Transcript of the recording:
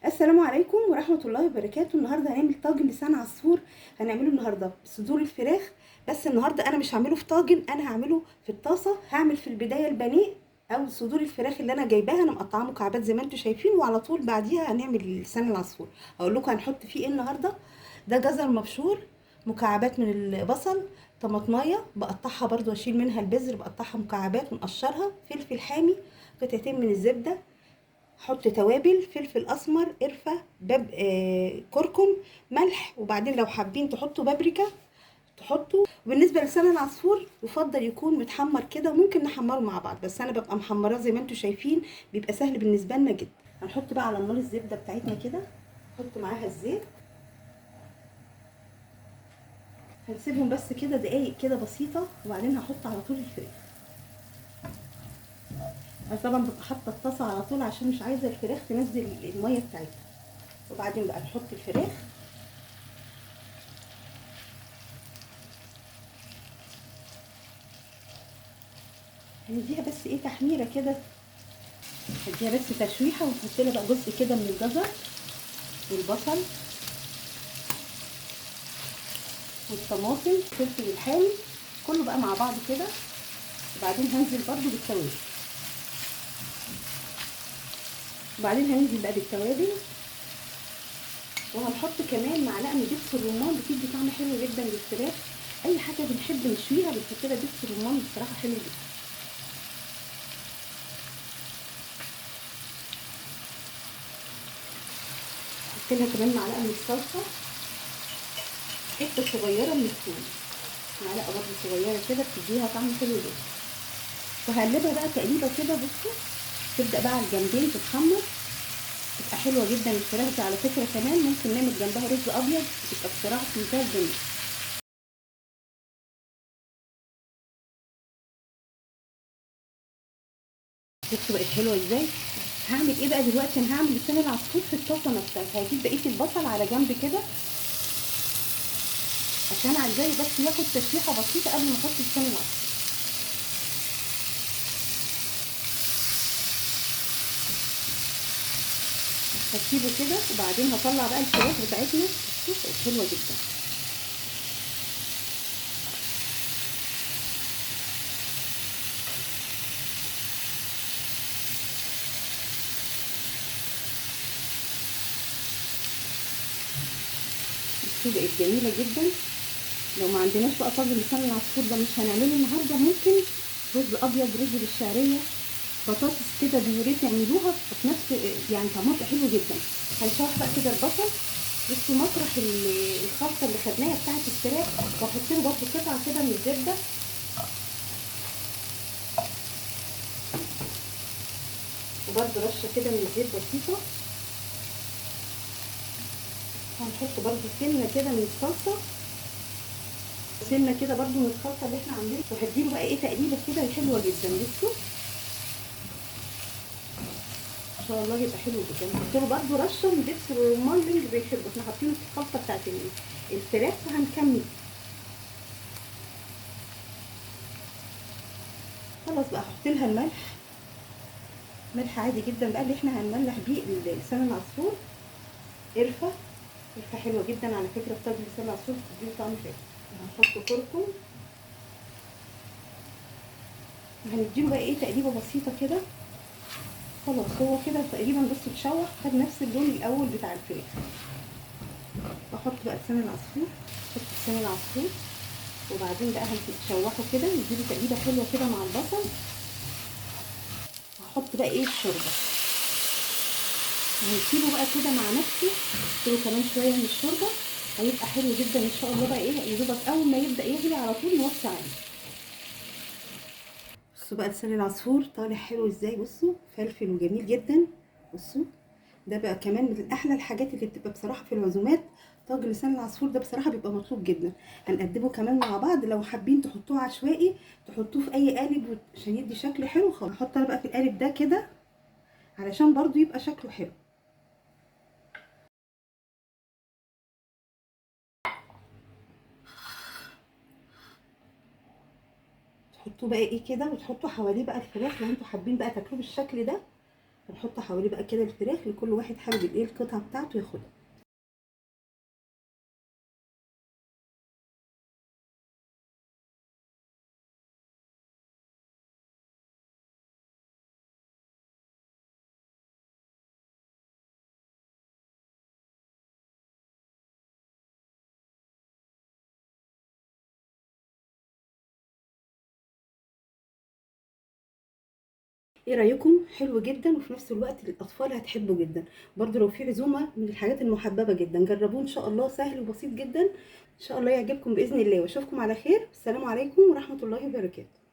السلام عليكم ورحمة الله وبركاته. النهارده هنعمل طاجن لسان عصفور. هنعمله النهارده بصدور الفراخ، بس النهارده انا مش هعمله في طاجن، انا هعمله في الطاسة. هعمل في البداية البانيه او صدور الفراخ اللي انا جايباها، انا مقطعاها مكعبات زي ما انتم شايفين، وعلى طول بعديها هنعمل لسان العصفور. اقول لكم هنحط فيه ايه النهارده. ده جزر مبشور، مكعبات من البصل، طماطمايه بقطعها برضو اشيل منها البذر، بقطعها مكعبات ونقشرها، فلفل حامي، قطعتين من الزبده، حط توابل، فلفل اسمر، قرفه، كركم، ملح، وبعدين لو حابين تحطوا بابريكا تحطوا. وبالنسبه لسان العصفور يفضل يكون متحمر كده، ممكن نحمره مع بعض، بس انا ببقى محمراه زي ما انتم شايفين، بيبقى سهل بالنسبه لنا جدا. هنحط بقى على النار الزبده بتاعتنا كده، نحط معاها الزيت، هنسيبهم بس كده دقايق كده بسيطه، وبعدين هحط على طول الفراخ. انا طبعا ببقى حاطه الطاسه على طول عشان مش عايزه الفراخ تنزل الميه بتاعتها. وبعدين بقى نحط الفراخ، هنديها بس ايه تحميره كده، هديها بس تشويحه، ونحط لها بقى جزء كده من الجزر والبصل والطماطم والفلفل الحامي، كله بقى مع بعض كده. وبعدين هنزل برده بالتوابل، وبعدين هننزل بقى بالتوابل، وهنحط كمان معلقه من دبس الرمان، بتدي طعم حلو جدا للفراخ. اي حاجه بنحب نشويها بنحط لها دبس الرمان، بصراحه حلو جدا. هحط لها كمان معلقه من الصلصه، حته صغيره من الثوم، معلقه برده صغيره كده بتديها طعم حلو جدا. وهقلبها بقى تقليبه كده، بصوا تبدا بقى على الجنبين تتحمر، تبقى حلوه جدا الفراخ دي. على فكره كمان ممكن نعمل جنبها رز ابيض، بتبقى بصراحه في منتهى الجمال. بصوا بقت حلوه ازاي. هعمل ايه بقى دلوقتي؟ انا هعمل لسان العصفور في الطاسه نفسها. هجيب بقيه البصل على جنب كده، عشان عايزاه بس ياخد تشويحه بسيطه قبل ما احط لسان العصفور. هسيبه كده، وبعدين هطلع بقى الفراخ بتاعتنا. بصوا بقت حلوه جدا. بصوا بقت جميله جدا. لو ما عندناش بقى طاجن لسان العصفور ده، مش هنعمله النهارده، ممكن رز ابيض، رز بالشعريه، بطاطس كده بيوريه تعملوها في نفس، يعني طعمها حلو جدا. هنشوح بقى كده البصل، بصوا مطرح الخلطه اللي خدناها بتاعه الفراخ، واحط له برده قطعه كده من الزبده، وبرده رشه كده من الزيت بسيطه. هنحط برده سنه كده من الصلصه، سنه كده برده من الخلطه اللي احنا عاملينها، وهديله بقى ايه تقليبه كده حلوه جدا. بصوا ان شاء الله يبقى حلو جدا. نحط له برده رشه من دبس الرمان اللي بيحبه، احنا حاطينه في الخلطه بتاعت الفراخ. وهنكمل خلاص بقى، هحط لها الملح، ملح عادي جدا بقى اللي احنا هنملح بيه لسان العصفور. قرفه، قرفه حلوه جدا على فكره، في طاجن لسان العصفور بتديله طعم حلو. هنحط كركم، وهنديله بقى ايه تقليبه بسيطه كده. خلاص هو كده تقريبا بس اتشوح، خد نفس اللون الاول بتاع الفراخ. بحط بقى لسان العصفور، احط لسان العصفور، وبعدين بقى هنشوحه كده، نديله تقليبه حلوه كده مع البصل. هحط بقى ايه الشوربه، هنسيبه بقى كده مع نفسه، له كمان شويه من الشوربه، هيبقى حلو جدا ان شاء الله. بقى ايه يا دوبك اول ما يبدا يغلي على طول نوطي عليه. بصوا بقى لسان العصفور طالع حلو ازاي، بصوا فلفل وجميل جدا. بصوا ده بقى كمان من احلى الحاجات اللي بتبقى بصراحه في العزومات. طاجن لسان العصفور ده بصراحه بيبقى مطلوب جدا. هنقدمه كمان مع بعض، لو حابين تحطوه عشوائي تحطوه في اي قالب عشان يدي شكل حلو خالص. هحط انا بقى في القالب ده كده علشان برضو يبقى شكله حلو. تحطوه بقى ايه كده، وتحطوا حواليه بقى الفراخ لو انتوا حابين بقى تاكلوه بالشكل ده. هنحط حواليه بقى كده الفراخ، لكل واحد حابب ايه القطعه بتاعته ياخدها. ايه رايكم؟ حلو جدا، وفي نفس الوقت الاطفال هتحبه جدا. برضو لو في عزومه، من الحاجات المحببه جدا، جربوه ان شاء الله، سهل وبسيط جدا. ان شاء الله يعجبكم باذن الله، واشوفكم على خير. السلام عليكم ورحمه الله وبركاته.